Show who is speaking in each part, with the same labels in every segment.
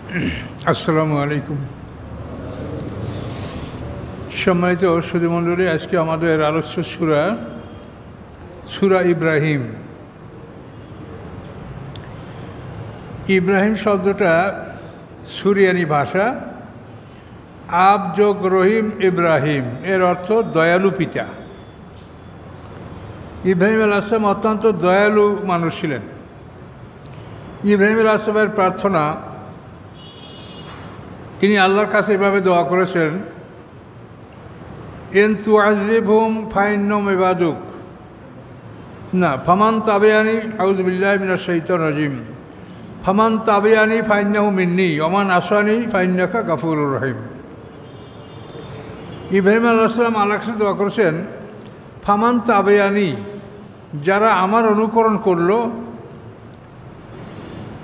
Speaker 1: আসসালামু আলাইকুম। সম্মানিত সুধীমণ্ডলী, আজকে আমাদের আলোচ্য সূরা ইব্রাহিম। ইব্রাহিম শব্দটা সুরিয়ানি ভাষা, আব যোগ রহিম ইব্রাহিম, এর অর্থ দয়ালু পিতা। ইব্রাহিম আলাইহিস সালাম অত্যন্ত দয়ালু মানুষ ছিলেন। ইব্রাহিম আলাইহিস সালামের প্রার্থনা, তিনি আল্লাহর কাছে এভাবে দোয়া করেছেন, ইন তুআযিবহুম ফাইন্নাহুম ইবাদুক, না ফামান তাবিআনি আউযু বিল্লাহি মিনাশ শাইতানির রাজিম, ফামান তাবিআনি ফাইন্নাহু মিন্নি ওমান আসানি ফাইন্নাকা গাফুরুর রহিম। ইব্রাহিম আলাইহিস সালাম আল্লাহর কাছে দোয়া করেছেন, ফামান তাবিআনি, যারা আমার অনুকরণ করলো,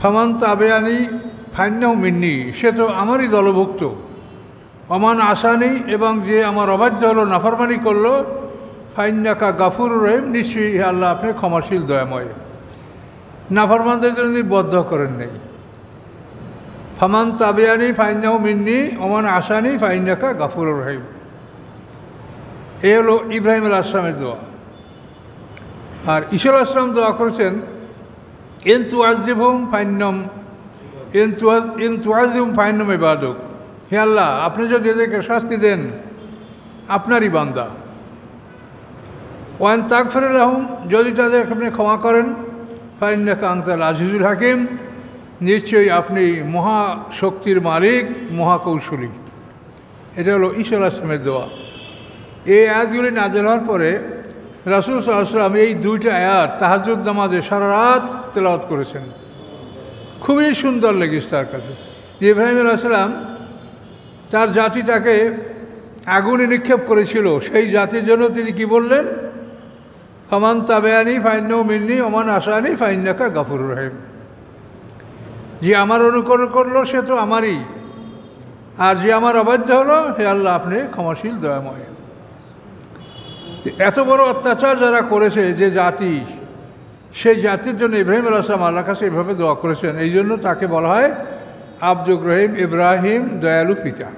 Speaker 1: ফামান তাবিআনি ফাইন্নাহু মিন্নি, সে তো আমারই দলভুক্ত, ওমান আসানি, এবং যে আমার অবাধ্য হলো, নাফরমানি করলো, ফাইন্নাকা গাফুরুর রহিম, নিশ্চয়ই আল্লাহ আপনি ক্ষমাশীল দয়াময়। নাফরমানদের জন্য তিনি বদ্ধ করেন নেই। ফামান তাবিআনি ফাইন্নাহু মিন্নি ওমান আসানি ফাইন্নাকা গাফুরুর রহিম। এ হলো ইব্রাহিম আলাইহিস সালামের দোয়া। আর ঈসা আলাইহিস সালাম দোয়া করেছেন, ইন তুআযিবহুম ফাইন্নাহুম ইবাদুক, হে আল্লাহ আপনি যদি এদেরকে শাস্তি দেন, আপনারই বান্দা। ওয়ান তাগফির লাহুম, যদি তাদেরকে আপনি ক্ষমা করেন, ফাইন্নাকা আনতাল আজিজুল হাকিম, নিশ্চয়ই আপনি মহাশক্তির মালিক, মহাকৌশলী। এটা হলো ঈসা আলাইহিস সালামের দোয়া। এই আয়াতগুলি নাযিল হওয়ার পরে রাসূল সাল্লাল্লাহু আলাইহি ওয়াসাল্লাম এই দুইটা আয়াত তাহাজ্জুদ নামাজে সারা রাত তেলাওয়াত করেছেন। খুবই সুন্দর লেগেছে তার কাছে। ইব্রাহিম আলাইহিস সালাম তার জাতিটাকে আগুনে নিক্ষেপ করেছিল, সেই জাতির জন্য তিনি কি বললেন, ফামান তাবিআনি ফাইন্নাহু মিন্নি ওমান আসানি ফাইন্নাকা গাফুরুর রহিম। যে আমার অনুকরণ করলো সে তো আমারই, আর যে আমার অবাধ্য হলো, হে আল্লাহ আপনি ক্ষমাশীল দয়াময়। এত বড় অত্যাচার যারা করেছে যে জাতি, সেই জাতির জন্য ইব্রাহিম আলাইহিস সালাম আল্লাহর কাছে এভাবে দোয়া করেছেন। এই জন্য তাকে বলা হয় আব যোগ রহিম ইব্রাহিম, দয়ালু পিতা।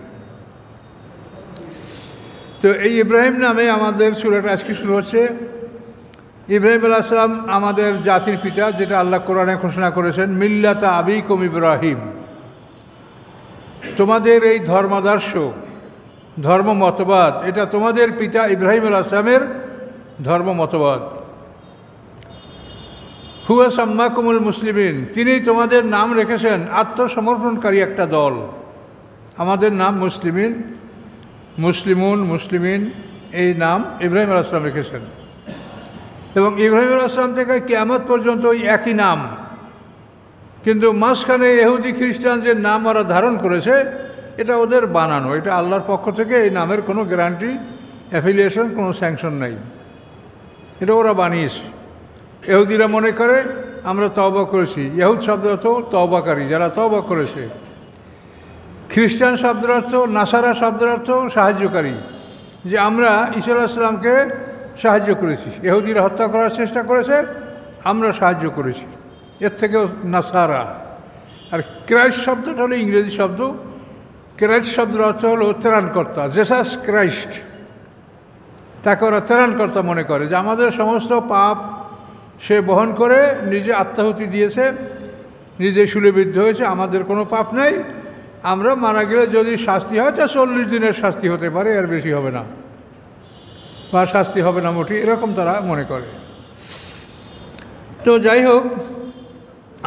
Speaker 1: তো এই ইব্রাহিম নামে আমাদের সূরাটা আজকে শুরু হচ্ছে। ইব্রাহিম আলাইহিস সালাম আমাদের জাতির পিতা, যেটা আল্লাহ কোরআনে ঘোষণা করেছেন, মিল্লাতা আবিকুম ইব্রাহিম, তোমাদের এই ধর্মাদর্শ, ধর্ম মতবাদ, এটা তোমাদের পিতা ইব্রাহিম আলাইহিস সালামের ধর্ম মতবাদ। হুয়া সাম্মাকুমুল মুসলিমিন, তিনি তোমাদের নাম রেখেছেন আত্মসমর্পণকারী একটা দল। আমাদের নাম মুসলিমিন, মুসলিমিন, এই নাম ইব্রাহিম আলাইহিস সালাম রেখেছেন। এবং ইব্রাহিম আলাইহিস সালাম থেকে কিয়ামত পর্যন্ত ওই একই নাম। কিন্তু মাঝখানে ইহুদি খ্রিস্টান যে নাম ওরা ধারণ করেছে, এটা ওদের বানানো, এটা আল্লাহর পক্ষ থেকে এই নামের কোনো গ্যারান্টি, অ্যাফিলিয়েশন, কোনো স্যাংশন নাই। এটা ওরা বানিয়েছে। ইহুদিরা মনে করে আমরা তওবা করেছি, ইহুদ শব্দের অর্থ তওবাকারী, যারা তওবা করেছে। খ্রিস্টান শব্দের অর্থ, নাসারা শব্দের অর্থ সাহায্যকারী, যে আমরা ঈসা আলাইহিস সালামকে সাহায্য করেছি। ইহুদিরা হত্যা করার চেষ্টা করেছে, আমরা সাহায্য করেছি, এর থেকেও নাসারা। আর ক্রাইস্ট শব্দটা হলো ইংরেজি শব্দ। ক্রাইস্ট শব্দের অর্থ হলো ত্রাণকর্তা, জেসাস ক্রাইস্ট। তাকে ওরা ত্রাণকর্তা মনে করে, যে আমাদের সমস্ত পাপ সে বহন করে নিজে আত্মাহুতি দিয়েছে, নিজে শূলেবিদ্ধ হয়েছে, আমাদের কোনো পাপ নাই। আমরা মারা গেলে যদি শাস্তি হয়, তা 40 দিনের শাস্তি হতে পারে, আর বেশি হবে না, বা শাস্তি হবে না মোটি, এরকম তারা মনে করে। তো যাই হোক,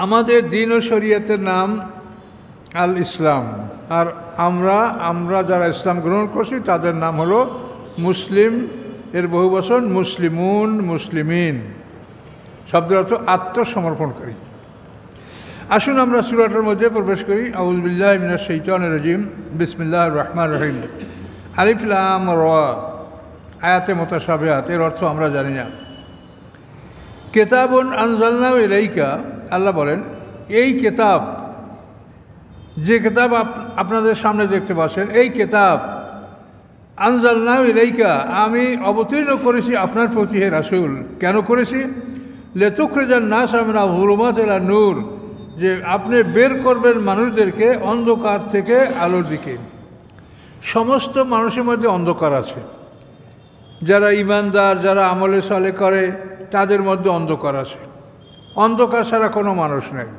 Speaker 1: আমাদের দিন ও শরীয়তের নাম আল ইসলাম, আর আমরা যারা ইসলাম গ্রহণ করছি তাদের নাম হলো মুসলিম। এর বহু বচন মুসলিমিন, শব্দের অর্থ আত্মসমর্পণকারী। আসুন আমরা সূরাটার মধ্যে প্রবেশ করি। আউযু বিল্লাহি মিনাশ শাইতানির রাজিম, বিসমিল্লাহির রহমানির রহিম। আলিফ লাম রা, আয়াতে মুতাশাবিহাত, এর অর্থ আমরা জানি না। কিতাবুন আনজালনাহু ইলাইকা, আল্লাহ বলেন এই কিতাব, যে কিতাব আপনাদের সামনে দেখতে পাচ্ছেন, এই কিতাব আনজালনাহু ইলাইকা, আমি অবতীর্ণ করেছি আপনার প্রতি হে রাসূল। কেন করেছি? লিতুখরিজান নাস মিনাল যুলুমাতি ইলান নূর, যে আপনি বের করবেন মানুষদেরকে অন্ধকার থেকে আলোর দিকে। সমস্ত মানুষের মধ্যে অন্ধকার আছে, যারা ইমানদার, যারা আমলে সালে করে, তাদের মধ্যে অন্ধকার আছে। অন্ধকার ছাড়া কোনো মানুষ নেই।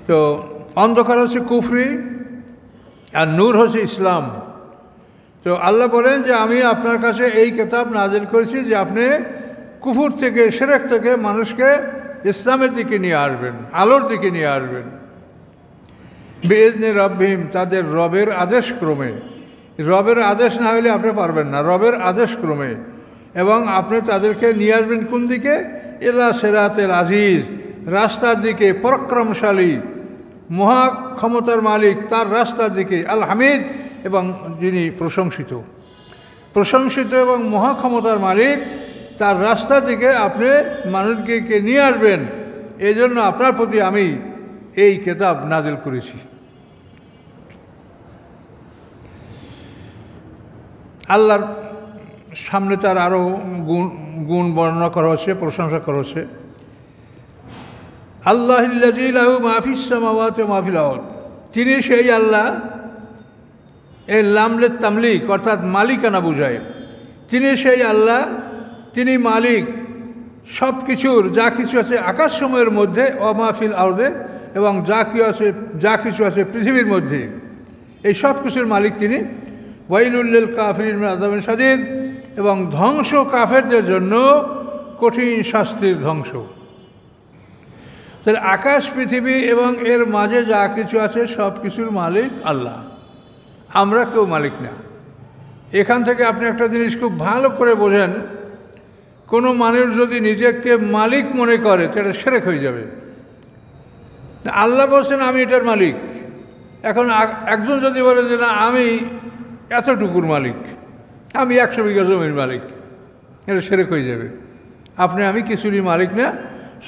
Speaker 1: তো অন্ধকার হচ্ছে কুফরি, আর নূর হচ্ছে ইসলাম। তো আল্লাহ বলেন যে আমি আপনার কাছে এই কিতাব নাজিল করেছি যে আপনি কুফর থেকে, শিরক থেকে মানুষকে ইসলামের দিকে নিয়ে আসবেন, আলোর দিকে নিয়ে আসবেন। বিইজনি রাব্বিহিম, তাদের রবের আদেশ ক্রমে। রবের আদেশ না হলে আপনি পারবেন না, রবের আদেশ ক্রমে। এবং আপনি তাদেরকে নিয়ে আসবেন কোন দিকে? ইলা সিরাতিল আজিজ, রাস্তার দিকে, পরাক্রমশালী, মহা ক্ষমতার মালিক তার রাস্তার দিকে। আল হামিদ, এবং যিনি প্রশংসিত, প্রশংসিত এবং মহা ক্ষমতার মালিক তার রাস্তার দিকে আপনি মানুষকে নিয়ে আসবেন। এই জন্য আপনার প্রতি আমি এই কিতাব নাজিল করেছি। আল্লাহর সামনে তার আরও গুণ বর্ণনা করা হচ্ছে, প্রশংসা করা হচ্ছে। আল্লাহিল্লাযী লাহু মা ফিস সামাওয়াতি ওয়া মা ফিল আরদ, তিনি সেই আল্লাহ। এই লামলে তামলিক অর্থাৎ মালিকানা বুঝায়। তিনি সেই আল্লাহ, তিনি মালিক সব কিছুর, যা কিছু আছে আকাশসমূহের মধ্যে, ওয়া মা ফিল আরদে, এবং যা কিছু আছে পৃথিবীর মধ্যে, এই সব কিছুর মালিক তিনি। ওয়াইলুল লিল কাফিরিন মিন আযাবিন শাদীদ, এবং ধ্বংস কাফেরদের জন্য কঠিন শাস্তির ধ্বংস। তাহলে আকাশ, পৃথিবী এবং এর মাঝে যা কিছু আছে সব কিছুর মালিক আল্লাহ, আমরা কেউ মালিক না। এখান থেকে আপনি একটা জিনিস খুব ভালো করে বোঝেন, কোনো মানুষ যদি নিজেকে মালিক মনে করে সেটা শিরক হয়ে যাবে। আল্লাহ বলছেন আমি এটার মালিক। এখন একজন যদি বলে যে না আমি এতটুকুর মালিক, আমি 100 বিঘা জমির মালিক, এটা শিরক হয়ে যাবে। আমি কিছুরই মালিক না,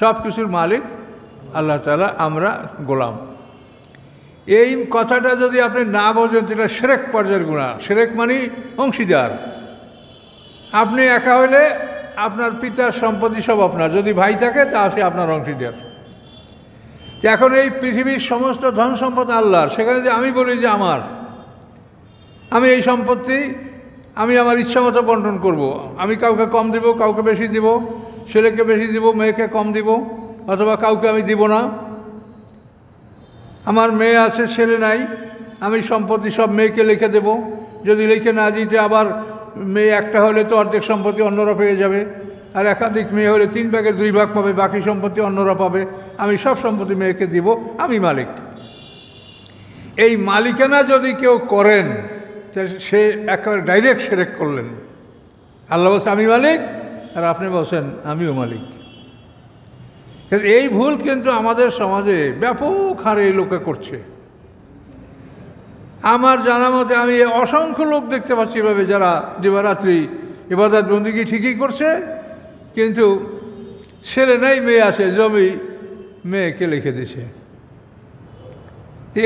Speaker 1: সব কিছুর মালিক আল্লাহ তাআলা, আমরা গোলাম। এই কথাটা যদি আপনি না বোঝেন সেটা শিরক পর্যায়ের গুনাহ। শিরক মানে অংশীদার। আপনি একা হইলে আপনার পিতার সম্পত্তি সব আপনার, যদি ভাই থাকে তা সে আপনার অংশীদার। এখন এই পৃথিবীর সমস্ত ধন সম্পদ আল্লাহর, সেখানে যে আমি বলি যে আমি এই সম্পত্তি আমি আমার ইচ্ছা মতো বন্টন করব। আমি কাউকে কম দিব, কাউকে বেশি দিব, ছেলেকে বেশি দিব, মেয়েকে কম দিব, অথবা কাউকে আমি দিব না। আমার মেয়ে আছে, ছেলে নাই, আমি সম্পত্তি সব মেয়েকে লিখে দেব। যদি লিখে না দিতে, আবার মেয়ে একটা হলে তো অর্ধেক সম্পত্তি অন্যরা পেয়ে যাবে, আর একাধিক মেয়ে হলে 3 ভাগের 2 ভাগ পাবে, বাকি সম্পত্তি অন্যরা পাবে। আমি সব সম্পত্তি মেয়েকে দিব, আমি মালিক। এই মালিকানা যদি কেউ করেন সে একেবারে ডাইরেক্ট শিরক করলেন। আল্লাহ বলছে আমি মালিক, আর আপনি বলছেন আমিও মালিক। এই ভুল কিন্তু আমাদের সমাজে ব্যাপক হারে লোকে করছে। আমার জানা মতে আমি অসংখ্য লোক দেখতে পাচ্ছি এভাবে, যারা দিবারাত্রি ইবাদত বন্দেগী ঠিকই করছে, কিন্তু ছেলে নাই, মেয়ে আছে, জমি মেয়েকে লিখে দিছে।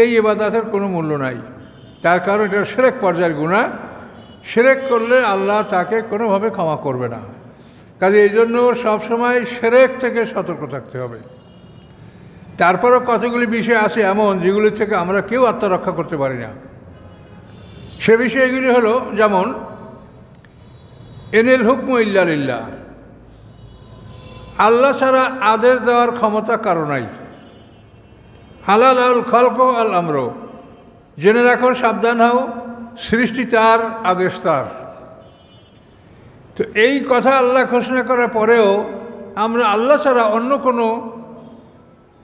Speaker 1: এই ইবাদতের কোনো মূল্য নাই, তার কারণ এটা শিরক পর্যায়ের গুনাহ। শিরক করলে আল্লাহ তাকে কোনোভাবে ক্ষমা করবে না। কাজে এই জন্য সবসময় শিরক থেকে সতর্ক থাকতে হবে। তারপরও কতগুলি বিষয় আছে এমন যেগুলি থেকে আমরা কেউ আত্মরক্ষা করতে পারি না। সে বিষয়গুলি হলো, যেমন ইনিল হুকমু ইল্লা লিল্লাহ, আল্লাহ ছাড়া আদেশ দেওয়ার ক্ষমতা কারো নাই। হালাল আল খলক আল আমর, জেনে রাখো, সাবধান হও, সৃষ্টি তার, আদেশ তার। তো এই কথা আল্লাহ ঘোষণা করার পরেও আমরা আল্লাহ ছাড়া অন্য কোনো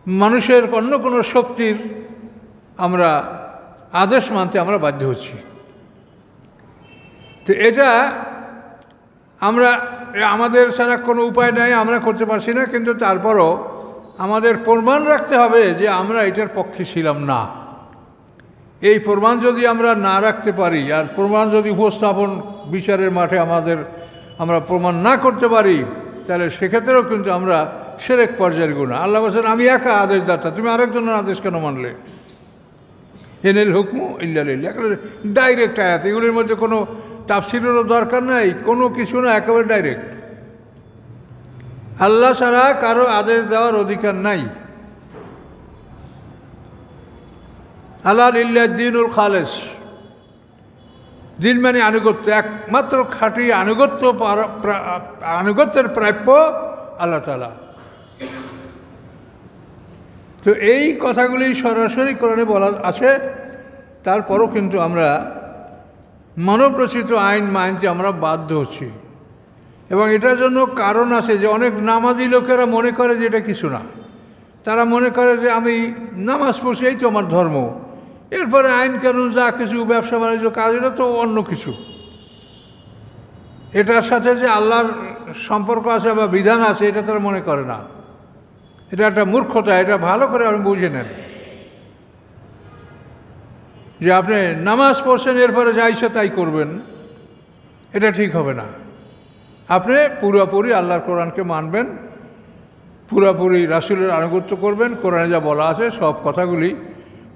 Speaker 1: মানুষের, অন্য কোনো শক্তির আমরা আদেশ মানতে আমরা বাধ্য হচ্ছি। তো এটা আমাদের ছাড়া কোনো উপায় নাই, আমরা করতে পারছি না। কিন্তু তারপরও আমাদের প্রমাণ রাখতে হবে যে আমরা এটার পক্ষে ছিলাম না। এই প্রমাণ যদি আমরা না রাখতে পারি, আর প্রমাণ যদি উপস্থাপন বিচারের মাঠে আমরা প্রমাণ না করতে পারি, তাহলে সেক্ষেত্রেও কিন্তু আমরা শিরক পর্যায়ের গুনাহ। আল্লাহ বলছেন আমি একা আদেশদাতা, তুমি আরেকজনের আদেশ কেন মানলে? ইনিল হুকমু ইল্লা লিল্লাহ, ডাইরেক্ট আয়াত। এগুলির মধ্যে কোনো তাফসীরেরও দরকার নাই, কোনো কিছু না, একেবারে ডাইরেক্ট। আল্লাহ ছাড়া কারো আদেশ দেওয়ার অধিকার নাই। আলা লিল্লাহ দ্বীনুল খালেস। দিন মানে আনুগত্য, একমাত্র খাঁটি আনুগত্যের প্রাপ্য আল্লাহ তাআলা। তো এই কথাগুলি সরাসরি কোরআনে বলা আছে, তারপরও কিন্তু আমরা মানবরচিত আইন মানতে আমরা বাধ্য হচ্ছি। এবং এটার জন্য কারণ আছে যে অনেক নামাজি লোকেরা মনে করে যে এটা কিছু না। তারা মনে করে যে আমি নামাজ পড়ছি, এই তো আমার ধর্ম, এরপরে আইন কানুন যা কিছু ব্যবসা বাণিজ্য কাজ, এটা তো অন্য কিছু। এটার সাথে যে আল্লাহর সম্পর্ক আছে বা বিধান আছে এটা তারা মনে করে না। এটা একটা মূর্খতা। এটা ভালো করে আপনি বুঝে নেন যে আপনি নামাজ পড়ছেন এরপরে যা ইচ্ছা তাই করবেন, এটা ঠিক হবে না। আপনি পুরোপুরি আল্লাহর কোরআনকে মানবেন, পুরোপুরি রাসূলের আনুগত্য করবেন, কোরআনে যা বলা আছে সব কথাগুলি,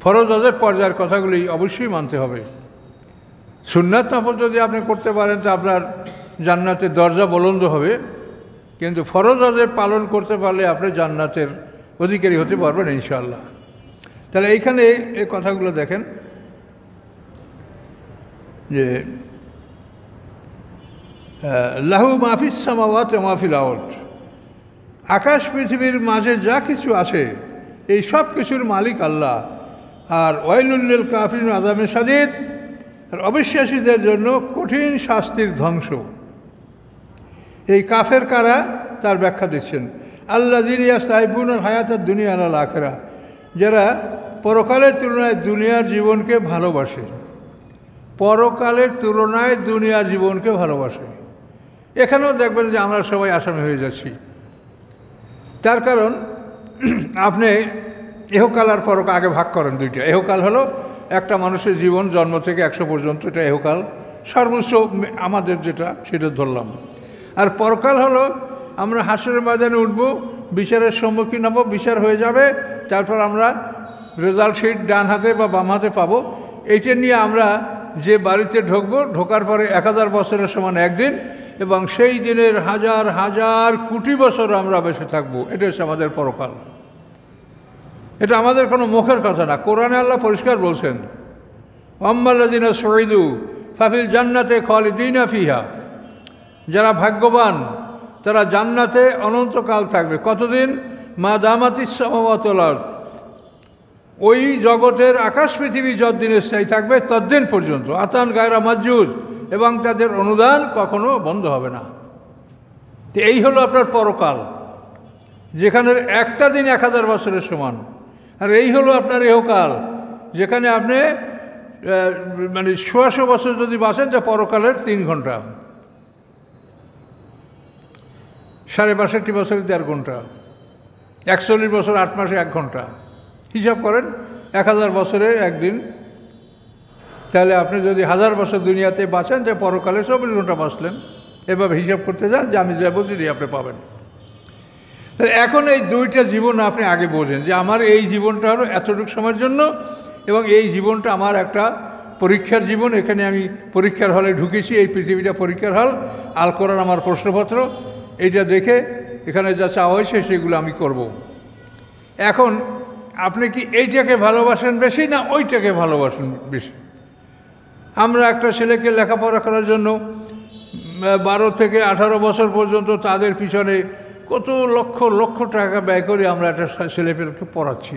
Speaker 1: ফরজ ওয়াজিব পর্যায়ের কথাগুলি অবশ্যই মানতে হবে। সুন্নাত নফল যদি আপনি করতে পারেন তো আপনার জান্নাতের দরজা বুলন্দ হবে, কিন্তু ফরজ ওয়াজিব পালন করতে পারলে আপনি জান্নাতের অধিকারী হতে পারবেন ইনশাআল্লাহ। তাহলে এইখানে এই কথাগুলো দেখেন যে লাহু মাহফিস সামাওয়াত ওয়া মাহফিল আরদ, আকাশ পৃথিবীর মাঝে যা কিছু আছে এই সব কিছুর মালিক আল্লাহ। আর ওয়াইলুল লিল কাফিরিন আযাবুন শাদীদ, আর অবিশ্বাসীদের জন্য কঠিন শাস্তির ধ্বংস। এই কাফের কারা তার ব্যাখ্যা দিচ্ছেন, আল্লাযীনা ইয়াস্তাহিবুনাল হায়াতাদ দুনিয়া আলাল আখিরাহ, যারা পরকালের তুলনায় দুনিয়ার জীবনকে ভালোবাসে, পরকালের তুলনায় দুনিয়ার জীবনকে ভালোবাসে। এখানেও দেখবেন যে আমরা সবাই আসামি হয়ে যাচ্ছি। তার কারণ আপনি এহকাল আর পরকাল আগে ভাগ করেন দুইটা। এহকাল হলো একটা মানুষের জীবন জন্ম থেকে 100 পর্যন্ত, এটা এহকাল সর্বোচ্চ আমাদের যেটা সেটা ধরলাম। আর পরকাল হলো আমরা হাসরের ময়দানে উঠব, বিচারের সম্মুখীন হব, বিচার হয়ে যাবে, তারপর আমরা রেজাল্ট শিট ডান হাতে বা বাম হাতে পাবো। এইটা নিয়ে আমরা যে বাড়িতে ঢুকবো, ঢোকার পরে 1000 বছরের সমান একদিন, এবং সেই দিনের হাজার হাজার কোটি বছর আমরা বেঁচে থাকবো। এটা হচ্ছে আমাদের পরকাল। এটা আমাদের কোনো মুখের কথা না, কোরআনে আল্লাহ পরিষ্কার বলছেন, আম্মাল্লাযীনা সুঈদু ফাফিল জান্নাতে খালিদিনা ফিহা, যারা ভাগ্যবান তারা জান্নাতে অনন্তকাল থাকবে। কতদিন? মা দামাতিস সামাওয়াতু ওয়াল আরদ, ওই জগতের আকাশ পৃথিবী যতদিন স্থায়ী থাকবে ততদিন পর্যন্ত। আতান গায়রা মাজুজ, এবং তাদের অনুদান কখনো বন্ধ হবে না। তো এই হলো আপনার পরকাল, যেখানে একটা দিন 1000 বছরের সমান। আর এই হলো আপনার এহকাল, যেখানে আপনি মানে 100 বছর যদি বাঁচেন যা পরকালের 3 ঘন্টা, 65 বছরে 1.5 ঘন্টা, 41 বছর 8 মাসে 1 ঘন্টা। হিসাব করেন 1000 বছরে একদিন, তাহলে আপনি যদি 1000 বছর দুনিয়াতে বাঁচেন যে পরকালে 24 ঘন্টা বাঁচলেন। এভাবে হিসাব করতে যান যে আমি যা বলছি আপনি পাবেন। এখন এই দুইটা জীবন আপনি আগে বোঝেন যে আমার এই জীবনটা হলো এতটুকু সময়ের জন্য, এবং এই জীবনটা আমার একটা পরীক্ষার জীবন। এখানে আমি পরীক্ষার হলে ঢুকেছি, এই পৃথিবীটা পরীক্ষার হল, আল কোরআন আমার প্রশ্নপত্র, এইটা দেখে এখানে যা চাওয়া হয়েছে সেগুলো আমি করব। এখন আপনি কি এইটাকে ভালোবাসেন বেশি না ওইটাকে ভালোবাসেন বেশি? আমরা একটা ছেলেকে লেখাপড়া করার জন্য 12 থেকে 18 বছর পর্যন্ত তাদের পিছনে কত লক্ষ লক্ষ টাকা ব্যয় করে আমরা একটা ছেলেপেলেকে পড়াচ্ছি।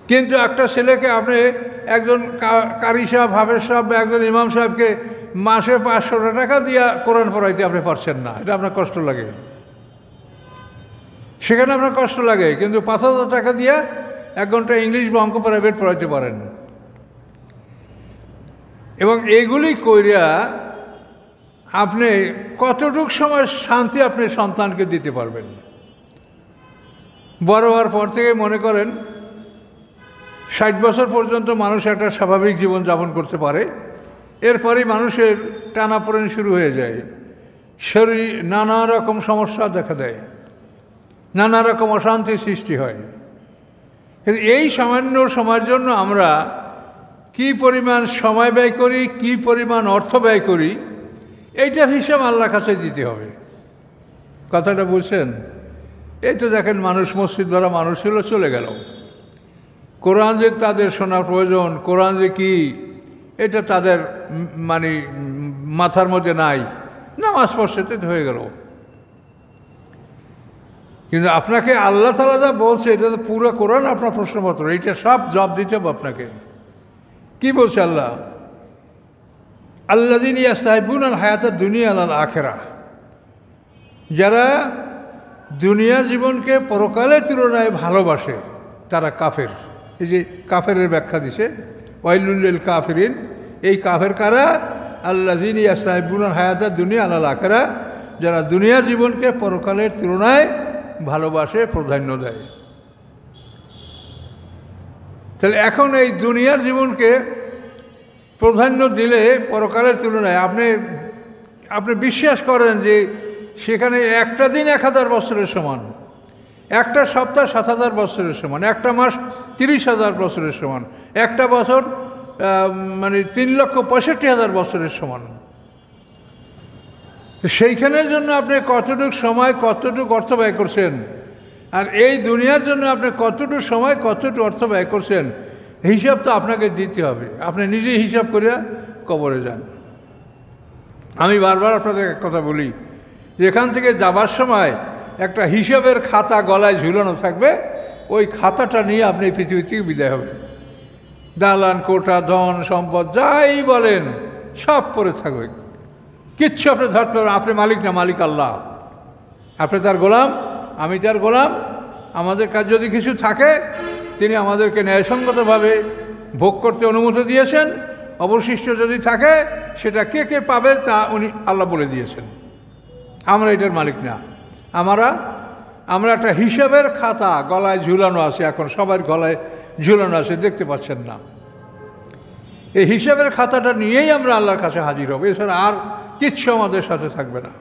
Speaker 1: কিন্তু একটা ছেলেকে আপনি একজন কারি সাহেব, হাফেজ সাহেব বা একজন ইমাম সাহেবকে মাসে 500 টাকা দিয়ে কোরআন পড়াইতে আপনি পারছেন না, এটা আপনার কষ্ট লাগে। সেখানে আপনার কষ্ট লাগে, কিন্তু 5000 টাকা দিয়ে 1 ঘন্টা ইংলিশ বা অঙ্ক প্রাইভেট পড়াইতে পারেন। এবং এগুলি কইরা আপনি কতটুক সময় শান্তি আপনি সন্তানকে দিতে পারবেন? বড় হওয়ার পর থেকে মনে করেন 60 বছর পর্যন্ত মানুষ একটা স্বাভাবিক জীবন যাপন করতে পারে, এরপরেই মানুষের টানাপোড়েন শুরু হয়ে যায়, শরীর নানা রকম সমস্যা দেখা দেয়, নানা রকম অশান্তির সৃষ্টি হয়। কিন্তু এই সামান্য সময়ের জন্য আমরা কি পরিমাণ সময় ব্যয় করি, কি পরিমাণ অর্থ ব্যয় করি, এইটার হিসাব আল্লাহর কাছে দিতে হবে। কথাটা বুঝছেন? এই তো দেখেন মানুষ, মসজিদ ধরা মানুষ ছিল, চলে গেল, কোরআন যে তাদের শোনার প্রয়োজন, কোরআন যে কি, এটা তাদের মানে মাথার মধ্যে নাই। নামাজ পড়ছে তো হয়ে গেল। কিন্তু আপনাকে আল্লাহ তাআলা যা বলছে, এটা তো পুরো কোরআন আপনার প্রশ্নপত্র, এটা সব জবাব দিতে হবে আপনাকে। কি বলছে আল্লাহ? আল্লাযীনা ইয়াস্তাহিব্বুনাল হায়াতাদ দুনিয়া আলাল আখিরাহ, যারা দুনিয়ার জীবনকে পরকালের তুলনায় ভালোবাসে তারা কাফের। এই যে কাফেরের ব্যাখ্যা দিছে, ওয়াইলুল লিল কাফিরিন। এই কাফের কারা? আল্লাযীনা ইয়াস্তাহিব্বুনাল হায়াতাদ দুনিয়া আলাল আখিরাহ, যারা দুনিয়ার জীবনকে পরকালের তুলনায় ভালোবাসে, প্রাধান্য দেয়। তাহলে এখন এই দুনিয়ার জীবনকে প্রাধান্য দিলে পরকালের তুলনায় আপনি বিশ্বাস করেন যে সেখানে একটা দিন 1000 বছরের সমান, একটা সপ্তাহ 7000 বছরের সমান, একটা মাস 30,000 বছরের সমান, একটা বছর মানে 3,65,000 বছরের সমান। সেইখানের জন্য আপনি কতটুকু সময়, কতটুকু অর্থ ব্যয় করছেন, আর এই দুনিয়ার জন্য আপনি কতটুকু সময়, কতটুকু অর্থ ব্যয় করছেন, হিসাব তো আপনাকে দিতে হবে। আপনি নিজেই হিসাব করে কবরে যান। আমি বারবার আপনাদের কথা বলি, যেখান থেকে যাবার সময় একটা হিসাবের খাতা গলায় ঝুলানো থাকবে, ওই খাতাটা নিয়ে আপনি পৃথিবী থেকে বিদায় হবেন। দালান কোঠা, ধন সম্পদ যাই বলেন সব পড়ে থাকবে, কিচ্ছু আপনি ধরতে পারবেন। আপনি মালিক না, মালিক আল্লাহ। আপনি তার গোলাম, আমি তার গোলাম। আমাদের কাছে যদি কিছু থাকে, তিনি আমাদেরকে ন্যায়সঙ্গতভাবে ভোগ করতে অনুমতি দিয়েছেন। অবশিষ্ট যদি থাকে, সেটা কে কে পাবে তা উনি আল্লাহ বলে দিয়েছেন। আমরা এটার মালিক না। আমরা একটা হিসাবের খাতা গলায় ঝুলানো আছে, এখন সবার গলায় ঝুলানো আছে, দেখতে পাচ্ছেন না। এই হিসাবের খাতাটা নিয়েই আমরা আল্লাহর কাছে হাজির হব, এছাড়া আর কিচ্ছু আমাদের সাথে থাকবে না।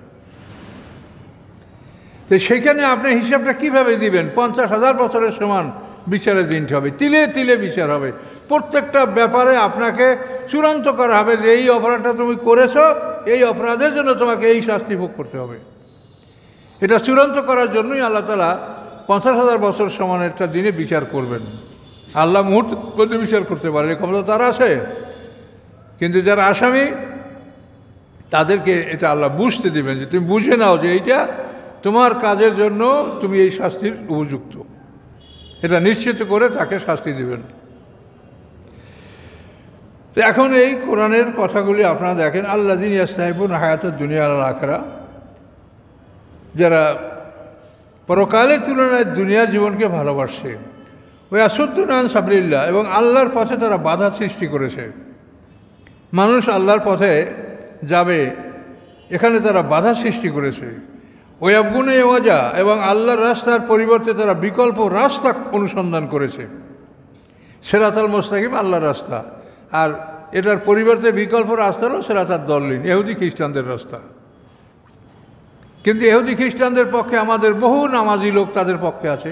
Speaker 1: তো সেখানে আপনি হিসাবটা কিভাবে দিবেন? 50,000 বছরের সমান বিচারের দিনটা হবে, তিলে তিলে বিচার হবে। প্রত্যেকটা ব্যাপারে আপনাকে চূড়ান্ত করা হবে যে এই অপরাধটা তুমি করেছো, এই অপরাধের জন্য তোমাকে এই শাস্তি ভোগ করতে হবে। এটা চূড়ান্ত করার জন্যই আল্লাহ তাআলা 50,000 বছর সমান একটা দিনে বিচার করবেন। আল্লাহ মুহূর্ত প্রতি বিচার করতে পারে, এরকম তো তার আছে। কিন্তু যারা আসামি, তাদেরকে এটা আল্লাহ বুঝতে দেবেন যে তুমি বুঝে নাও যে এইটা তোমার কাজের জন্য তুমি এই শাস্তির উপযুক্ত। এটা নিশ্চিত করে তাকে শাস্তি দেবেন। তো এখন এই কোরআনের কথাগুলি আপনারা দেখেন, আল্লাযীনা ইয়াস্তাহিব্বুনা হায়াতাদ দুনিয়া আলাল আখিরাহ, যারা পরকালের তুলনায় দুনিয়ার জীবনকে ভালোবাসে। ওয়া ইয়াসুদ্দুনা আন সাবিলিল্লাহ, এবং আল্লাহর পথে তারা বাধা সৃষ্টি করেছে। মানুষ আল্লাহর পথে যাবে, এখানে তারা বাধা সৃষ্টি করেছে। ওয়াবগুনা ওয়াজা, এবং আল্লাহর রাস্তার পরিবর্তে তারা বিকল্প রাস্তা অনুসন্ধান করেছে। সিরাতাল মুস্তাকিম আল্লাহর রাস্তা, আর এটার পরিবর্তে বিকল্প রাস্তা হলো সিরাতাদ দল্লিন, ইহুদি খ্রিস্টানদের রাস্তা। কিন্তু ইহুদি খ্রিস্টানদের পক্ষে আমাদের বহু নামাজি লোক তাদের পক্ষে আছে।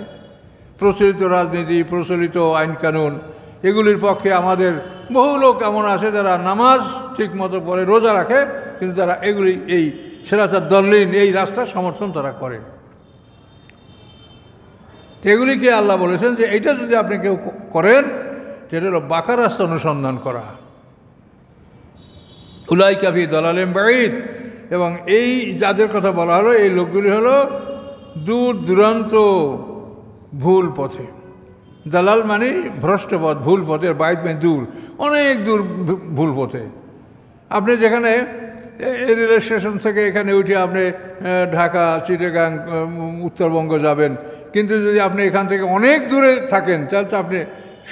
Speaker 1: প্রচলিত রাজনীতি, প্রচলিত আইন কানুন, এগুলির পক্ষে আমাদের বহু লোক এমন আছে যারা নামাজ ঠিক মতো পড়ে, রোজা রাখে, কিন্তু তারা এগুলি এই সিরাতাদ দল্লিন, এই রাস্তার সমর্থন তারা করে। এগুলিকে আল্লাহ বলেছেন যে এইটা যদি আপনি কেউ করেন, সেটা হলো বাঁকা রাস্তা অনুসন্ধান করা। উলাইকা ফি দালালিন বাঈদ, এবং এই যাদের কথা বলা হলো, এই লোকগুলি হলো দূর দূরান্ত ভুল পথে। দালাল মানে ভ্রষ্ট পথ, ভুল পথের, বাইদ মানে দূর, অনেক দূর ভুল পথে। আপনি যেখানে রেল স্টেশন থেকে এখানে উঠে আপনি ঢাকা, চিটাগাং, উত্তরবঙ্গ যাবেন, কিন্তু যদি আপনি এখান থেকে অনেক দূরে থাকেন, তাহলে তো আপনি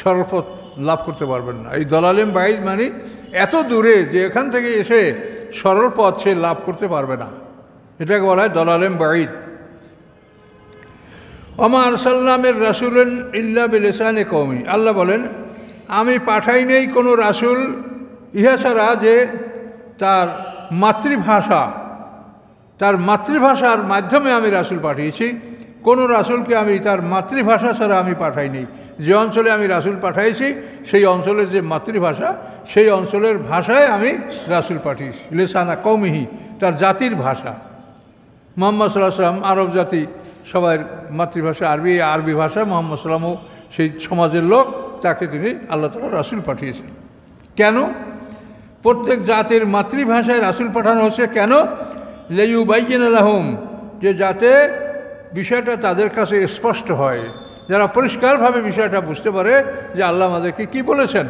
Speaker 1: সরল পথ লাভ করতে পারবেন না। এই দালালিন বাঈদ মানে এত দূরে যে এখান থেকে এসে সরল পথ সে লাভ করতে পারবে না, এটাকে বলা হয় দালালিন বাঈদ। ওমা আরসালনা মির রাসূলিন ইল্লা বিলিসানি কওমি, আল্লাহ বলেন আমি পাঠাই নেই কোনো রাসূল ইহা ছাড়া যে তার মাতৃভাষার মাধ্যমে আমি রাসূল পাঠিয়েছি। কোনো রাসূলকে আমি তার মাতৃভাষা ছাড়া আমি পাঠাইনি। যে অঞ্চলে আমি রাসূল পাঠাইছি সেই অঞ্চলের যে মাতৃভাষা, সেই অঞ্চলের ভাষায় আমি রাসূল পাঠিয়েছি। লিসানা কওমিহি, তার জাতির ভাষা। মুহাম্মদ সাল্লাল্লাহু আলাইহি ওয়াসাল্লাম আরব জাতি, সবার মাতৃভাষা আরবি, আরবি ভাষা। মুহাম্মদ সাল্লাল্লাহু সেই সমাজের লোক, তাকে তিনি আল্লাহ তাআলা রাসূল পাঠিয়েছেন। কেন? প্রত্যেক জাতির মাতৃভাষায় রাসূল পাঠানো হচ্ছে কেন? লিইয়ুবাইয়িনা লাহুম, যে যাতে বিষয়টা তাদের কাছে স্পষ্ট হয়, যারা পরিষ্কারভাবে বিষয়টা বুঝতে পারে যে আল্লাহ আমাদেরকে কি বলেছেন।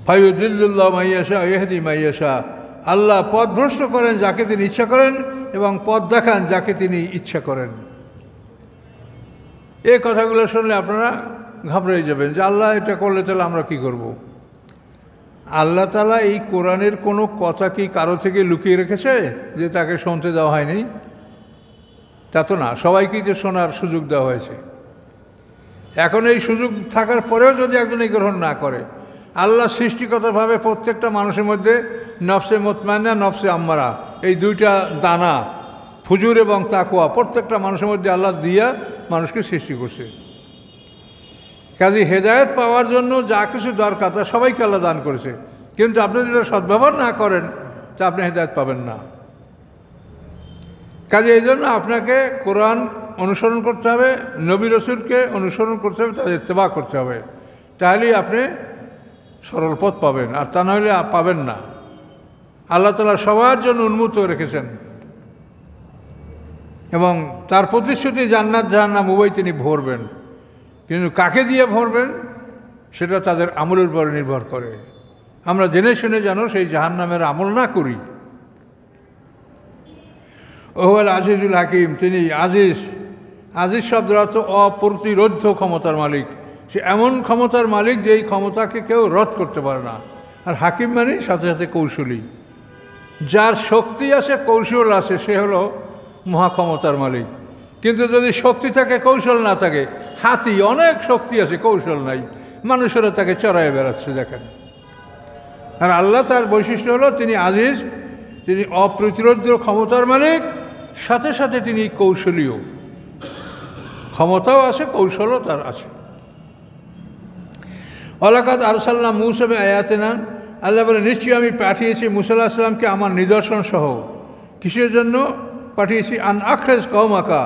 Speaker 1: ফায়ুদিল্লুল্লাহু মান ইয়াশা ওয়া ইয়াহদি মান ইয়াশা, আল্লাহ পথভ্রষ্ট করেন যাকে তিনি ইচ্ছা করেন এবং পথ দেখান যাকে তিনি ইচ্ছা করেন। এই কথাগুলো শুনলে আপনারা ঘাবড়ে যাবেন যে আল্লাহ এটা করলে তাহলে আমরা কি করব। আল্লাহ তাআলা এই কোরআনের কোনো কথা কি কারো থেকে লুকিয়ে রেখেছে যে তাকে শুনতে দেওয়া হয়নি? তা তো না, সবাইকেই তো শোনার সুযোগ দেওয়া হয়েছে। এখন এই সুযোগ থাকার পরেও যদি একজন এই গ্রহণ না করে, আল্লাহ সৃষ্টিগতভাবে প্রত্যেকটা মানুষের মধ্যে নফসে মুতমাইন্না, নফসে আম্মারা, এই দুইটা দানা ফুজুর এবং তাকওয়া প্রত্যেকটা মানুষের মধ্যে আল্লাহ দিয়া মানুষকে সৃষ্টি করছে। কাজে হেদায়েত পাওয়ার জন্য যা কিছু দরকার তা সবাইকে আল্লাহ দান করেছে, কিন্তু আপনি যদি সদ্ব্যবহার না করেন তা আপনি হেদায়েত পাবেন না। কাজে এই জন্য আপনাকে কোরআন অনুসরণ করতে হবে, নবী রাসূলকে অনুসরণ করতে হবে, তাদের ইত্তেবা করতে হবে, তাহলেই আপনি সরল পথ পাবেন, আর তা নাহলে পাবেন না। আল্লাহ তাআলা সবার জন্য উন্মুক্ত রেখেছেন এবং তার প্রতিশ্রুতি জান্নাত জাহান্নাম উভয় তিনি ভরবেন, কিন্তু কাকে দিয়ে ভরবেন সেটা তাদের আমলের উপর নির্ভর করে। আমরা জেনে শুনে যেন সেই জাহান্নামের আমল না করি। ওহুয়াল আজিজুল হাকিম, তিনি আজিজ। আজিজ শব্দের অর্থ অপ্রতিরোধ্য ক্ষমতার মালিক। সে এমন ক্ষমতার মালিক যে এই ক্ষমতাকে কেউ রদ করতে পারে না। আর হাকিম মানে সাথে সাথে কৌশলী, যার শক্তি আছে কৌশল আছে সে হলো মহাক্ষমতার মালিক। কিন্তু যদি শক্তি থাকে কৌশল না থাকে, হাতি অনেক শক্তি আছে কৌশল নাই, মানুষেরা তাকে চড়াই বেড়াচ্ছে দেখেন। আর আল্লাহ তার বৈশিষ্ট্য হলো তিনি আজিজ, তিনি অপ্রতিরোধ্য ক্ষমতার মালিক, সাথে সাথে তিনি কৌশলীয়, ক্ষমতাও আছে কৌশলও তার আছে। ওয়ালাকাদ আরসালনা মূসা বিআয়াতিনা, আল্লাহ বলে নিশ্চয়ই আমি পাঠিয়েছি মূসা আলাইহিস সালামকে আমার নিদর্শন সহ। কিসের জন্য পাঠিয়েছি? আন আখরিজ কওমাকা,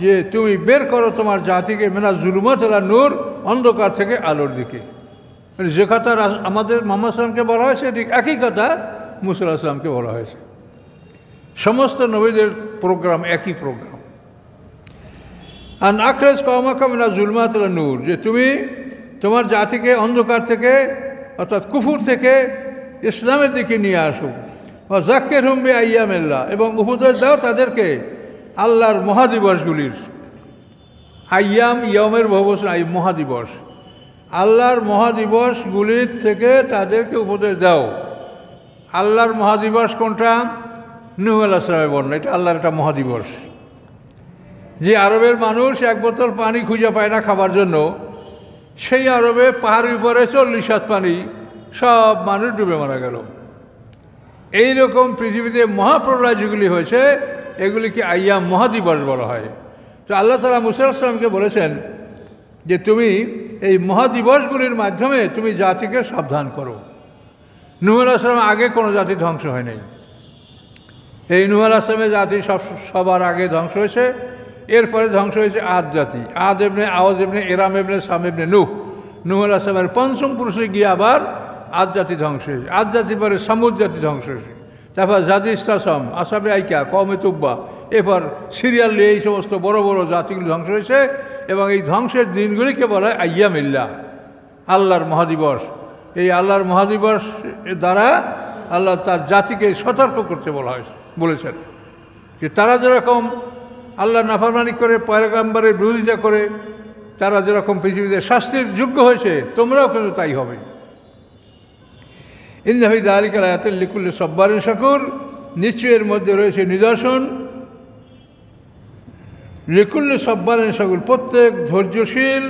Speaker 1: যে তুমি বের করো তোমার জাতিকে মিনা যুলুমাত ইলা নূর, অন্ধকার থেকে আলোর দিকে। মানে যে কথা আমাদের মুহাম্মদ সাল্লাল্লাহু আলাইহি ওয়াসাল্লামকে বলা হয়েছে ঠিক একই কথা মূসা আলাইহিস সালামকে বলা হয়েছে। সমস্ত নবীদের প্রোগ্রাম একই প্রোগ্রাম। আন আখরিজ কওমাকা মিনা যুলুমাত ইলা নূর, যে তুমি তোমার জাতিকে অন্ধকার থেকে অর্থাৎ কুফুর থেকে ইসলামের দিকে নিয়ে আসো। ও যাক্কিরহুম বিআইয়ামিল্লাহ, এবং উপদেশ দাও তাদেরকে আল্লাহর মহাদিবসগুলির। আইয়াম ইয়মের বহুবচন, মহাদিবস, আল্লাহর মহাদিবসগুলির থেকে তাদেরকে উপদেশ দাও। আল্লাহর মহাদিবস কোনটা? নূহ আলাইহিস সালামের বর্ণনা, এটা আল্লাহর একটা মহাদিবস। যে আরবের মানুষ এক বোতল পানি খুঁজে পায় না খাবার জন্য, সেই আরবে পাহাড়ের উপরে 40 হাত পানি, সব মানুষ ডুবে মারা গেল। এইরকম পৃথিবীতে মহাপ্রলয় যেগুলি হয়েছে এগুলিকে আইয়াম মহাদিবস বলা হয়। তো আল্লাহ তাআলা মূসা আলাইহিস সালামকে বলেছেন যে তুমি এই মহাদিবসগুলির মাধ্যমে তুমি জাতিকে সাবধান করো। নূহ আলাইহিস সালাম আগে কোনো জাতি ধ্বংস হয় নাই। এই নূহ আলাইহিস সালামের জাতি সবার আগে ধ্বংস হয়েছে। এরপরে ধ্বংস হয়েছে আদ জাতি, আদ ইবনে আওয়াজ ইবনে এরাম ইবনে সাম ইবনে নূহ। নূহ আলাইহিস সালামের পঞ্চম পুরুষে গিয়ে আবার আদ জাতি ধ্বংস হয়েছে। আদ জাতির পরে সামুদ জাতি ধ্বংস হয়েছে। তারপর জাতি ইসতাসম, আসাবে আইকা, কওমে তুব্বা, এরপর সিরিয়ালি এই সমস্ত বড় বড় জাতিগুলি ধ্বংস হয়েছে। এবং এই ধ্বংসের দিনগুলিকে বলা হয় আইয়ামিল্লাহ, আল্লাহর মহাদিবস। এই আল্লাহর মহাদিবস দ্বারা আল্লাহ তার জাতিকে সতর্ক করতে বলেছেন যে তারা যেরকম আল্লাহ নাফরমানি করে, পয়গম্বরের বিরোধিতা করে, তারা যেরকম পৃথিবীতে শাস্তির যোগ্য হয়েছে, তোমরাও কিন্তু তাই হবে। ইন্না ফি যালিকা লায়াতাল লিকুল্লি সাব্বারিন শাকুর, নিশ্চয়ই এর মধ্যে রয়েছে নিদর্শন লিকুল্লি সাব্বারিন শাকুর, প্রত্যেক ধৈর্যশীল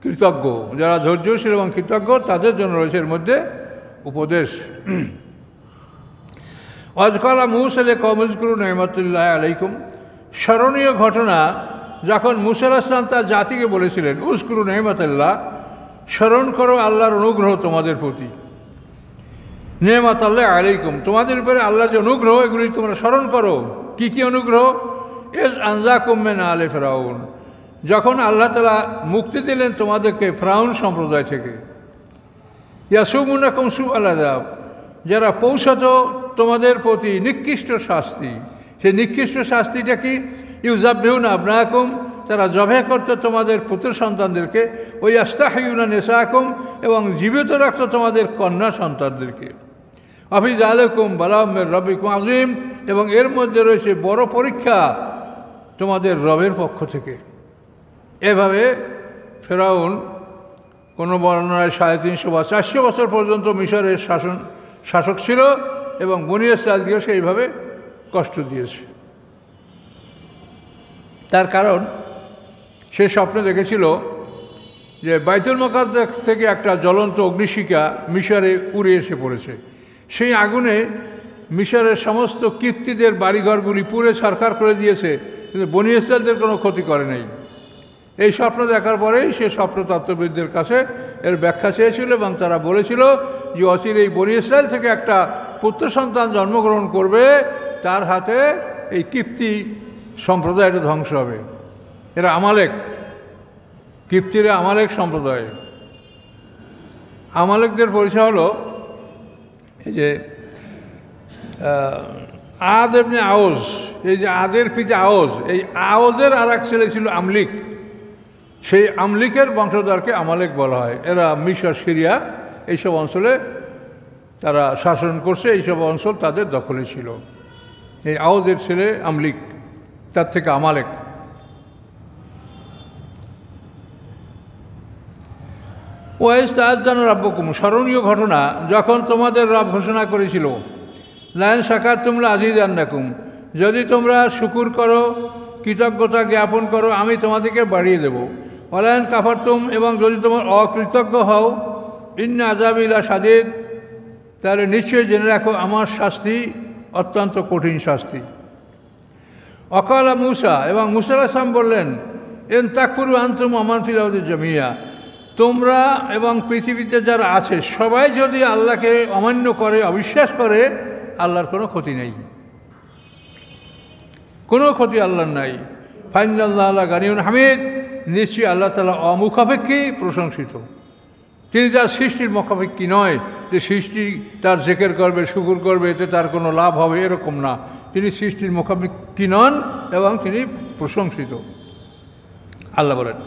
Speaker 1: কৃতজ্ঞ, যারা ধৈর্যশীল এবং কৃতজ্ঞ তাদের জন্য রয়েছে এর মধ্যে উপদেশ। ওয়াজকালা মূসা লিকওমিহি উযকুরু নি'মাতাল্লাহি আলাইকুম, স্মরণীয় ঘটনা যখন মূসা আলাইহিস সালাম তার জাতিকে বলেছিলেন উযকুরু নি'মাতাল্লাহ, স্মরণ করো আল্লাহর অনুগ্রহ তোমাদের প্রতি। নি'মাতাল্লাহি আলাইকুম, তোমাদের উপরে আল্লাহর যে অনুগ্রহ এগুলি তোমরা স্মরণ করো। কি কি অনুগ্রহ? ইজ আনজাকুম মিন আলি ফিরাউন, যখন আল্লাহ তাআলা মুক্তি দিলেন তোমাদেরকে ফিরআউন সম্প্রদায় থেকে, ইয়াসুমুনাকুম সুআল আযাব, যারা পৌঁছাতো তোমাদের প্রতি নিকৃষ্ট শাস্তি। সেই নিকৃষ্ট শাস্তিটা কি? ইউযাববিহুনা আবনাকুম, তারা জবাই করতো তোমাদের পুত্র সন্তানদেরকে, ওই ইয়াস্তাহিয়ুনা নিসাকুম, এবং জীবিত রাখতো তোমাদের কন্যা সন্তানদেরকে। আফি যালিকুম বালাউম মির রাব্বিকুম আযীম, এবং এর মধ্যে রয়েছে বড় পরীক্ষা তোমাদের রবের পক্ষ থেকে। এভাবে ফেরাউন কোনো বর্ণনায় 350 বা 400 বছর পর্যন্ত মিশরের শাসক ছিল, এবং বনী ইসরাঈলকে সেইভাবে কষ্ট দিয়েছে। তার কারণ সে স্বপ্নে দেখেছিল যে বাইতুল মুকাদ্দাস থেকে একটা জ্বলন্ত অগ্নিশিখা মিশরে উড়ে এসে পড়েছে। সেই আগুনে মিশরের সমস্ত কিপ্তিদের বাড়িঘরগুলি পুড়ে ছারখার করে দিয়েছে, কিন্তু বনী ইসরাঈলদের কোনো ক্ষতি করে নাই। এই স্বপ্ন দেখার পরেই সে স্বপ্নতত্ত্ববিদদের কাছে এর ব্যাখ্যা চেয়েছিল, এবং তারা বলেছিল যে অচিরেই বনী ইসরাঈল থেকে একটা পুত্র সন্তান জন্মগ্রহণ করবে, তার হাতে এই কিপ্তি সম্প্রদায়টা ধ্বংস হবে। এরা আমালেক, কিপ্তিরা আমালেক সম্প্রদায়। আমালেকদের পরিচয় হলো এই যে আদ ইবনে আওজ, এই যে আদের পিতা আওজ, এই আওজের আর এক ছেলে ছিল আমলিক। সেই আমলিকের বংশধরকে আমালেক বলা হয়। এরা মিশর, সিরিয়া এইসব অঞ্চলে তারা শাসন করছে, এইসব অঞ্চল তাদের দখলে ছিল। এই আওজের ছেলে আমলিক, তার থেকে আমালেক। ওয়াইজ তাআজ্জানা রাব্বুকুম, স্মরণীয় ঘটনা, যখন তোমাদের রব ঘোষণা করেছিল লাইন শাকারতুম লাযীদান্নাকুম, যদি তোমরা শুকুর করো, কৃতজ্ঞতা জ্ঞাপন করো, আমি তোমাদেরকে বাড়িয়ে দেব। ওয়ালাইন কাফারতুম, এবং যদি তোমার অকৃতজ্ঞ হও, ইন্না আযাবি লাশাদীদ, তাহলে নিশ্চয়ই জেনে রাখো আমার শাস্তি অত্যন্ত কঠিন শাস্তি। অকালা মূসা, এবং মূসা আলাইহিস সালাম বললেন, ইন তাকফুরু আনতুম ওয়া মান ফিল আরদি জামিয়া, তোমরা এবং পৃথিবীতে যারা আছে সবাই যদি আল্লাহকে অমান্য করে, অবিশ্বাস করে, আল্লাহর কোনো ক্ষতি নেই, কোনো ক্ষতি আল্লাহর নাই। ফাইনাল্লাহ গানিউন হামিদ, নিশ্চয়ই আল্লাহ তাআলা অমুখাপেক্ষী প্রশংসিত। তিনি তার সৃষ্টির মুখাপেক্ষী নয় যে সৃষ্টি তার জিকির করবে, শুকুর করবে, এতে তার কোনো লাভ হবে, এরকম না। তিনি সৃষ্টির মুখাপেক্ষী নন, এবং তিনি প্রশংসিত। আল্লাহ বলেন,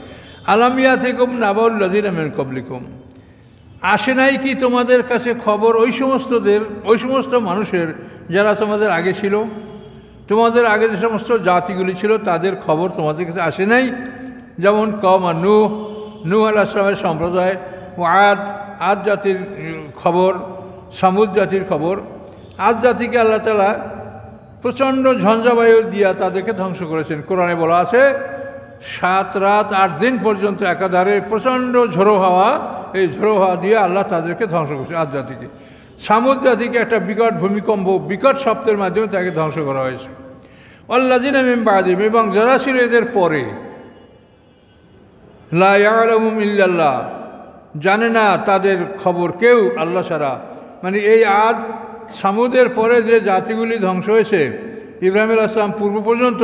Speaker 1: আলাম ইয়াতিকুম নাবাউল লাযীনা মিন ক্বাবলিকুম, আসে নাই কি তোমাদের কাছে খবর ওই সমস্ত মানুষের যারা তোমাদের আগে ছিল? তোমাদের আগে যে সমস্ত জাতিগুলি ছিল তাদের খবর তোমাদের কাছে আসে নাই? যেমন কওম নূহ আলাইহিস সালামের সম্প্রদায়, ও আদ জাতির খবর, সামুদ জাতির খবর। আদ জাতিকে আল্লাহ তাআলা প্রচণ্ড ঝঞ্ঝাবায়ু দিয়া তাদেরকে ধ্বংস করেছেন। কোরআনে বলা আছে 7 রাত 8 দিন পর্যন্ত একাধারে প্রচণ্ড ঝোড়ো হাওয়া, এই ঝোড়ো হাওয়া দিয়ে আল্লাহ তাদেরকে ধ্বংস করেছে আদ জাতিকে। সামুদ জাতিকে একটা বিকট ভূমিকম্প, বিকট শব্দের মাধ্যমে তাকে ধ্বংস করা হয়েছে। আল্লাযীনা মিন বা'দিহিম, এবং যারা ছিল এদের পরে, লা ইয়ালামুহুম ইল্লাল্লাহ, জানে না তাদের খবর কেউ আল্লাহ ছাড়া। মানে এই আদ সামুদের পরে যে জাতিগুলি ধ্বংস হয়েছে ইব্রাহিম আলাইহিস সালাম পূর্ব পর্যন্ত,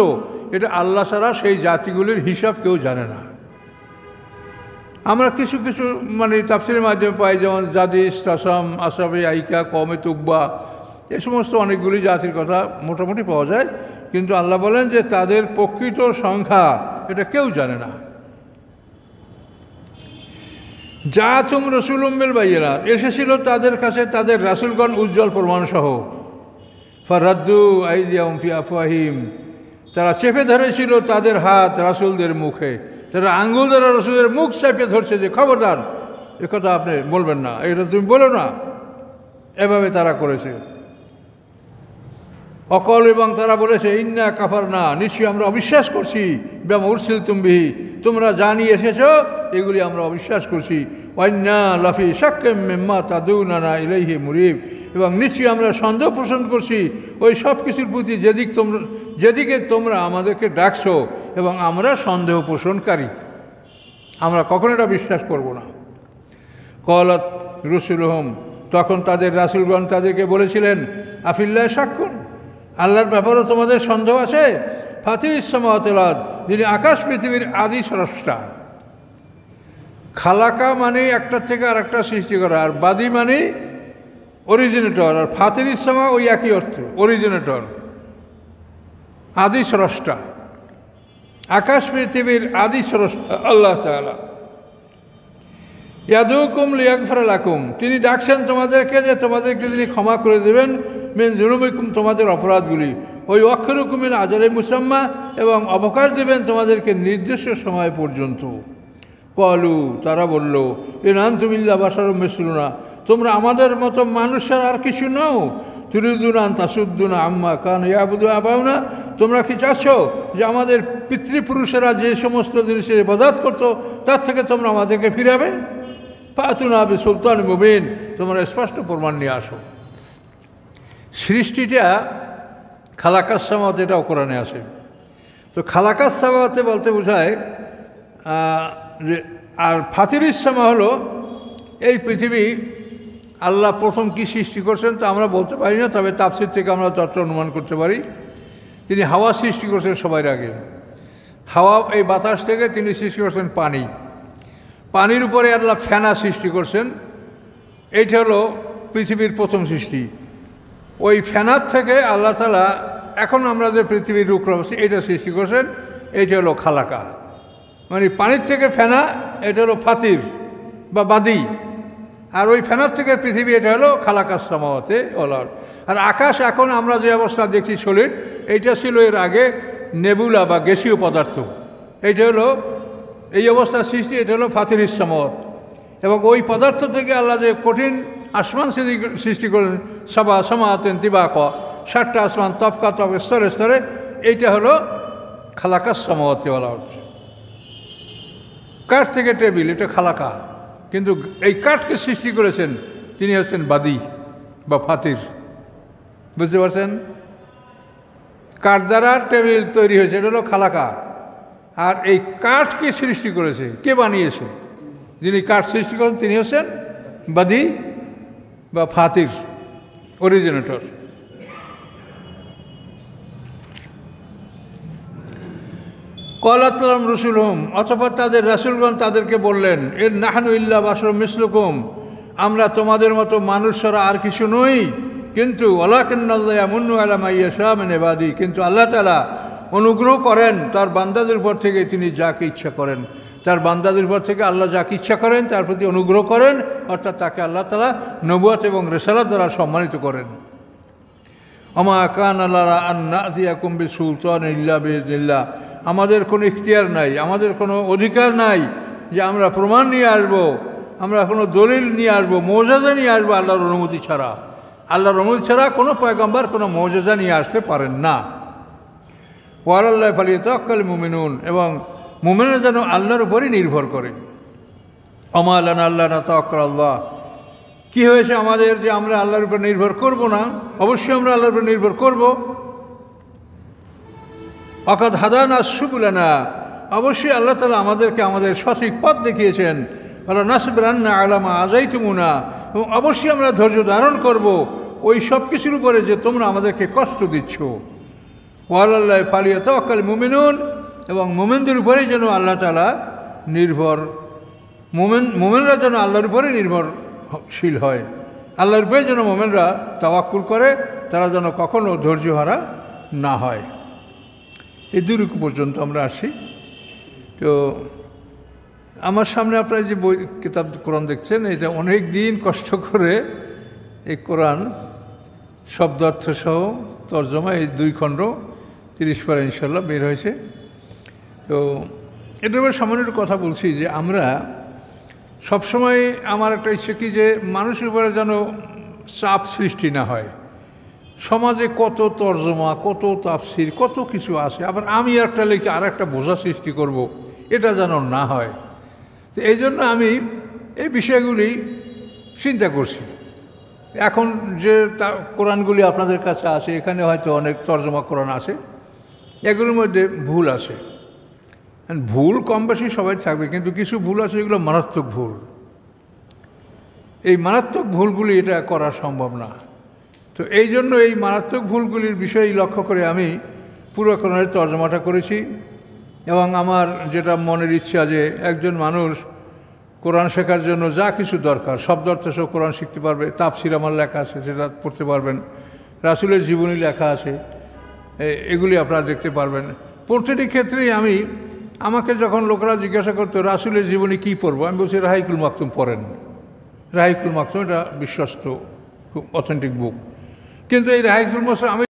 Speaker 1: এটা আল্লাহ ছাড়া সেই জাতিগুলির হিসাব কেউ জানে না। আমরা কিছু কিছু মানে তাফসীরের মাধ্যমে পাই, যেমন জাদিস, তাসাম, আসাবে আইকা, কওমে তুব্বা, এ সমস্ত অনেকগুলি জাতির কথা মোটামুটি পাওয়া যায়। কিন্তু আল্লাহ বলেন যে তাদের প্রকৃত সংখ্যা এটা কেউ জানে না। জাআতুহুম রাসূলুম বিল বায়িনাত, এসেছিল তাদের কাছে তাদের রাসূলগণ উজ্জ্বল প্রমাণসহ। ফারাদ্দু আইদিয়াহুম ফি আফওয়াহিম, তারা চেপে ধরেছিল তাদের হাত রাসূলদের মুখে। তারা আঙ্গুল দ্বারা রাসূলের মুখ চেপে ধরছে যে খবরদার, একথা আপনি বলবেন না, এটা তুমি বলো না, এভাবে তারা করেছে। অকল, এবং তারা বলেছে ইন্না কাফারনা, নিশ্চয়ই আমরা অবিশ্বাস করছি, বিমা উরসিলতুম বিহি, তোমরা যা নিয়ে এসেছো এগুলি আমরা অবিশ্বাস করছি। ওয়াইন্না লাফি শাক্কিম মিম্মা তাদউনানা ইলাইহি মুরিব, এবং নিশ্চয়ই আমরা সন্দেহ পোষণ করছি ওই সব কিছুর প্রতি যেদিকে তোমরা আমাদেরকে ডাকছো, এবং আমরা সন্দেহ পোষণকারী, আমরা কখনো এটা বিশ্বাস করব না। ক্বালাত রুসুলুহুম, তখন তাদের রাসূলগণ তাদেরকে বলেছিলেন, আফিল্লাহি শাক্কুন, আল্লাহর ব্যাপারেও তোমাদের সন্দেহ আছে? ফাতিরিস সামাওয়াতি ওয়াল আরদ, যিনি আকাশ পৃথিবীর আদি স্রষ্টা। খালাকা মানে একটার থেকে আর একটা সৃষ্টি করা, আর বাদি মানে অরিজিনেটর, আর ফাতিরিস সামা ওই একই অর্থ, অরিজিনেটর, আদি স্রষ্টা। আকাশ পৃথিবীর আদি স্রষ্টা আল্লাহ তাআলা। ইয়াদুকুম লিয়াগফিরা লাকুম, তিনি ডাকছেন তোমাদেরকে যে তোমাদেরকে তিনি ক্ষমা করে দেবেন, মিন যুনুবিকুম, তোমাদের অপরাধগুলি, ওই অক্ষরকুমিল আজালে মুসাম্মা, এবং অবকাশ দেবেন তোমাদেরকে নির্দিষ্ট সময় পর্যন্ত। কলু, তারা বলল, ইন ইল্লা বাশারুম মিসলুনা, তোমরা আমাদের মতো মানুষের আর কিছু নও। তুরিদুনা আন তাসুদ্দুনা আম্মা কানু ইয়াবুদু আবাউনা, তোমরা কি চাচ্ছ যে আমাদের পিতৃপুরুষেরা যে সমস্ত জিনিসের ইবাদত করতো তার থেকে তোমরা আমাদেরকে ফিরাবে? ফাতুনা বিসুলতান মুবিন, তোমরা স্পষ্ট প্রমাণ নিয়ে আসো। সৃষ্টিটা খালাকাস সামাওয়াত, এটাও কোরআনে আসে। তো খালাকাস সামাওয়াতে বলতে বোঝায়, আর ফাতিরিস সামা হলো এই পৃথিবী আল্লাহ প্রথম কি সৃষ্টি করছেন তা আমরা বলতে পারি না, তবে তাফসীর থেকে আমরা ততটা অনুমান করতে পারি। তিনি হাওয়া সৃষ্টি করছেন সবার আগে। হাওয়া, এই বাতাস থেকে তিনি সৃষ্টি করছেন পানি। পানির উপরে আল্লাহ ফেনা সৃষ্টি করছেন। এইটা হলো পৃথিবীর প্রথম সৃষ্টি। ওই ফেনার থেকে আল্লাহ তাআলা এখন আমরা যে পৃথিবীর রূপ রয়েছি এটা সৃষ্টি করছেন, এইটা হলো খালাকা। মানে পানির থেকে ফেনা, এটা হলো ফাতির বা বাদি, আর ওই ফেনার থেকে পৃথিবী, এটা হলো খালাকাস সামাওয়াতে ওলার। আর আকাশ এখন আমরা যে অবস্থা দেখছি সলিড, এইটা ছিল এর আগে নেবুলা বা গ্যাসীয় পদার্থ। এইটা হলো এই অবস্থার সৃষ্টি, এটা হলো ফাতিরিস সামাওয়াত। এবং ওই পদার্থ থেকে আল্লাহ যে কঠিন আসমান সৃষ্টি করেন, সাবা সামাতেন তিবাক, 7টা আসমান তফকা তফ স্তরে স্তরে, এইটা হলো খালাকাস সামাওয়াতে ওলা। কাঠ থেকে টেবিল, এটা খালাকা। কিন্তু এই কাঠকে সৃষ্টি করেছেন তিনি হচ্ছেন বাদি বা ফাতির। বুঝতে পারছেন? কাঠ দ্বারা টেবিল তৈরি হয়েছে, এটা হলো খালাকা। আর এই কাঠকে সৃষ্টি করেছে, কে বানিয়েছে? যিনি কাঠ সৃষ্টি করেন তিনি হচ্ছেন বাদি বা ফাতির, অরিজিনেটর। কলাতলাম রসুলহুম, অতঃপর তাদের রাসূলগণ তাদেরকে বললেন, এর নাহনু ইল্লা বাশারুম মিসলুকুম, আমরা তোমাদের মতো মানুষ ছাড়া আর কিছু নই। কিন্তু ওয়ালাকিন্নাল্লাহ ইয়ামুন্নু আলা মান ইয়াশা মিন ইবাদি, কিন্তু আল্লাহ তাআলা অনুগ্রহ করেন তার বান্দাদের উপর থেকে, তিনি যাকে ইচ্ছা করেন। তার বান্দাদের উপর থেকে আল্লাহ যাকে ইচ্ছা করেন তার প্রতি অনুগ্রহ করেন, অর্থাৎ তাকে আল্লাহ তাআলা নবুয়ত এবং রিসালাত দ্বারা সম্মানিত করেন। ওমা কানা লানা আন না'তিয়াকুম বিসুলতানিন ইল্লা বিইذনিল্লাহ, আমাদের কোনো ইখতিয়ার নাই, আমাদের কোনো অধিকার নাই যে আমরা প্রমাণ নিয়ে আসবো, আমরা কোনো দলিল নিয়ে আসবো, মুআজিজা নিয়ে আসবো আল্লাহর অনুমতি ছাড়া। আল্লাহর অনুমতি ছাড়া কোনো পয়গম্বর কোনো মুআজিজা নিয়ে আসতে পারেন না। ওয়া আলাল্লাহি ফালিয়াতাওয়াক্কালিল মুমিনুন, এবং মুমিনরা যেন আল্লাহর উপরই নির্ভর করে। ওমা লানা আল্লা নাতাওয়াক্কাল আল্লাহ, কী হয়েছে আমাদের যে আমরা আল্লাহর উপর নির্ভর করব না? অবশ্যই আমরা আল্লাহর উপর নির্ভর করব। ওয়াকাদ হাদানা সুবুলানা, অবশ্যই আল্লাহ তাআলা আমাদেরকে আমাদের সঠিক পথ দেখিয়েছেন। ওয়ালা নাসবিরান্না আলা মা আযাইতুমুনা, এবং অবশ্যই আমরা ধৈর্য ধারণ করব ওই সব কিছুর উপরে যে তোমরা আমাদেরকে কষ্ট দিচ্ছ। ওয়া আলাল্লাহি ফালিয়াতাওয়াক্কালিল মুমিনুন, এবং মুমিনদের উপরেই যেন আল্লাহ তাআলা নির্ভর, মুমিনরা যেন আল্লাহর উপরে নির্ভরশীল হয়, আল্লাহর উপরে যেন মুমিনরা তাওয়াক্কুল করে, তারা যেন কখনো ধৈর্যহারা না হয়। এই দুরুকু পর্যন্ত আমরা আসি। তো আমার সামনে আপনারা যে বই কিতাব কোরআন দেখছেন, এই যে অনেক দিন কষ্ট করে এই কোরআন শব্দার্থ সহ তর্জমা, এই 2 খণ্ড 30 পারা ইনশাল্লাহ বের হয়েছে। তো এটার উপরে সামান্য একটু কথা বলছি যে আমরা সবসময়, আমার একটা ইচ্ছে কি যে মানুষের উপরে যেন চাপ সৃষ্টি না হয়। সমাজে কত তর্জমা, কত তাফসির, কত কিছু আছে, আবার আমি একটা লিখে আর একটা বোঝা সৃষ্টি করব, এটা যেন না হয়। তো এই জন্য আমি এই বিষয়গুলি চিন্তা করছি। এখন যে কোরআনগুলি আপনাদের কাছে আছে, এখানে হয়তো অনেক তর্জমা কোরআন আছে, এগুলোর মধ্যে ভুল আছে। ভুল কম বেশি সবাই থাকবে, কিন্তু কিছু ভুল আছে এগুলো মারাত্মক ভুল। এই মারাত্মক ভুলগুলি এটা করা সম্ভব না। তো এই জন্য এই মারাত্মক ভুলগুলির বিষয় লক্ষ্য করে আমি পুরো কোরআনের তর্জমাটা করেছি। এবং আমার যেটা মনের ইচ্ছা যে একজন মানুষ কোরআন শেখার জন্য যা কিছু দরকার শব্দ অর্থ সব কোরআন শিখতে পারবে। তাফসির আমার লেখা আছে, সেটা পড়তে পারবেন। রাসূলের জীবনী লেখা আছে, এগুলি আপনারা দেখতে পারবেন। প্রতিটি ক্ষেত্রেই আমাকে যখন লোকেরা জিজ্ঞাসা করতো রাসূলের জীবনী কী পড়বো, আমি বলছি রাহিকুল মাকতুম পড়েন। রাহিকুল মাকতুম এটা বিশ্বস্ত, খুব অথেন্টিক বুক। কিন্তু এই রাহিকুল মাকতুম আমি